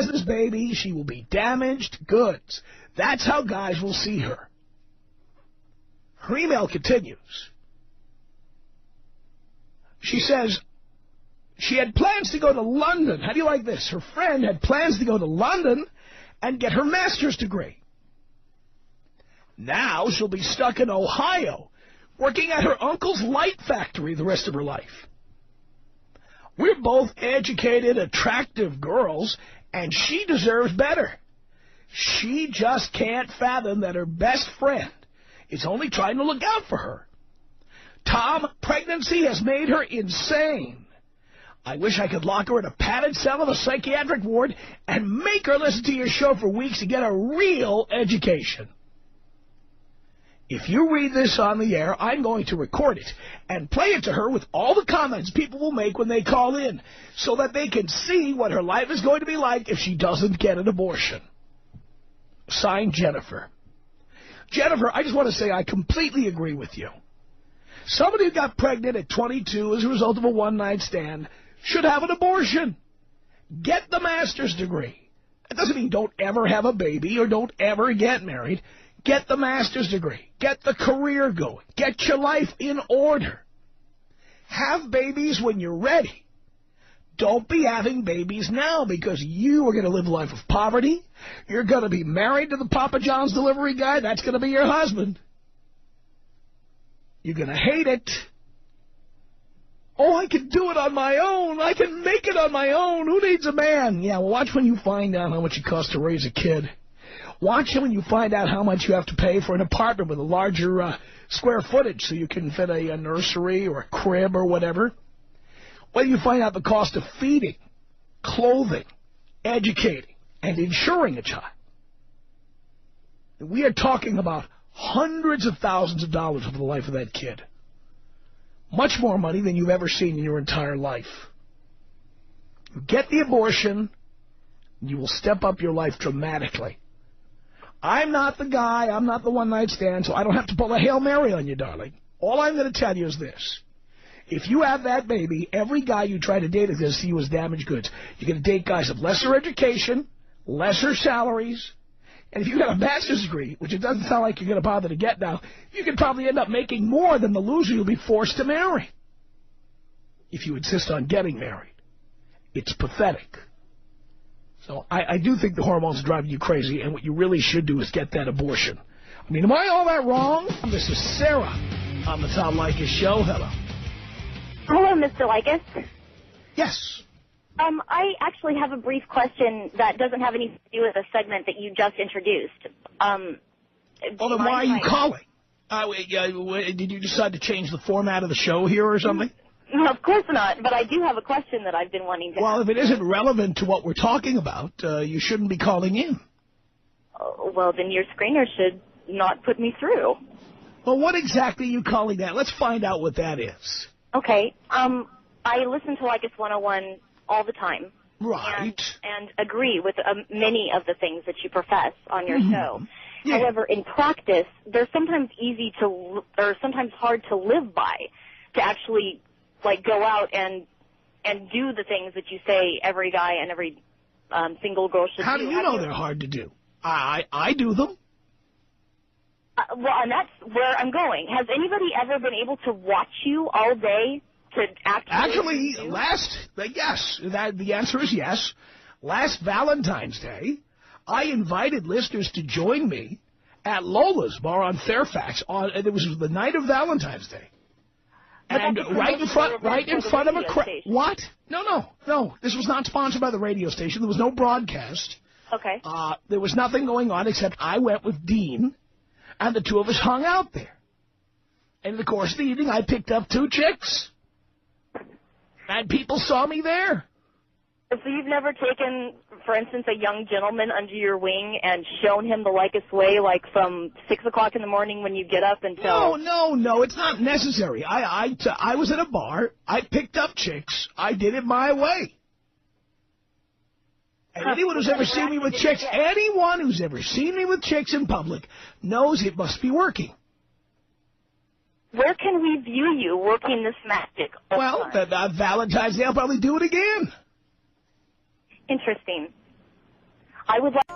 has this baby, she will be damaged goods. That's how guys will see her. Her email continues. She says she had plans to go to London. How do you like this? Her friend had plans to go to London and get her master's degree. Now she'll be stuck in Ohio, working at her uncle's light factory the rest of her life. We're both educated, attractive girls, and she deserves better. She just can't fathom that her best friend is only trying to look out for her. Tom, pregnancy has made her insane. I wish I could lock her in a padded cell of a psychiatric ward and make her listen to your show for weeks to get a real education. If you read this on the air, I'm going to record it and play it to her with all the comments people will make when they call in so that they can see what her life is going to be like if she doesn't get an abortion. Signed, Jennifer. Jennifer, I just want to say I completely agree with you. Somebody who got pregnant at 22 as a result of a one-night stand should have an abortion. Get the master's degree. That doesn't mean don't ever have a baby or don't ever get married. Get the master's degree. Get the career going. Get your life in order. Have babies when you're ready. Don't be having babies now because you are going to live a life of poverty. You're going to be married to the Papa John's delivery guy. That's going to be your husband. You're going to hate it. Oh, I can do it on my own. I can make it on my own. Who needs a man? Yeah, well, watch when you find out how much it costs to raise a kid. Watch when you find out how much you have to pay for an apartment with a larger square footage so you can fit a nursery or a crib or whatever. When you find out the cost of feeding, clothing, educating, and insuring a child. We are talking about hundreds of thousands of dollars over the life of that kid. Much more money than you've ever seen in your entire life. You get the abortion, you will step up your life dramatically. I'm not the guy, I'm not the one-night stand, so I don't have to pull a Hail Mary on you, darling. All I'm going to tell you is this. If you have that baby, every guy you try to date is going to see you as damaged goods. You're going to date guys of lesser education, lesser salaries, and if you got a master's degree, which it doesn't sound like you're going to bother to get now, you could probably end up making more than the loser you'll be forced to marry if you insist on getting married. It's pathetic. So I do think the hormones are driving you crazy, and what you really should do is get that abortion. I mean, am I all that wrong? This is Sarah on the Tom Leykis Show. Hello. Hello, Mr. Leykis. Yes. I actually have a brief question that doesn't have anything to do with the segment that you just introduced. Well, then why are you calling? Did you decide to change the format of the show here or something? No, of course not, but I do have a question that I've been wanting to Well, if it isn't relevant to what we're talking about, you shouldn't be calling in. Well, then your screener should not put me through. Well, what exactly are you calling that? Let's find out what that is. Okay. I listen to Leykis 101 all the time. Right. And agree with many of the things that you profess on your show. Yeah. However, in practice, they're sometimes sometimes hard to live by, to actually, like, go out and do the things that you say every guy and every single girl should do. How do you know they're hard to do? I do them. Well, and that's where I'm going. Has anybody ever been able to watch you all day to actually yes, the answer is yes. Last Valentine's Day, I invited listeners to join me at Lola's Bar on Fairfax. It was the night of Valentine's Day. And right in front of a crowd. What? No. This was not sponsored by the radio station. There was no broadcast. Okay. There was nothing going on except I went with Dean, and the two of us hung out there. And in the course of the evening, I picked up 2 chicks. And people saw me there. So you've never taken, for instance, a young gentleman under your wing and shown him the Leykis way, like from 6 o'clock in the morning when you get up until... No, it's not necessary. I was at a bar. I picked up chicks. I did it my way. And anyone who's ever seen me with chicks, anyone who's ever seen me with chicks in public knows it must be working. Where can we view you working this magic? Well, Valentine's Day, I'll probably do it again. Interesting. I would like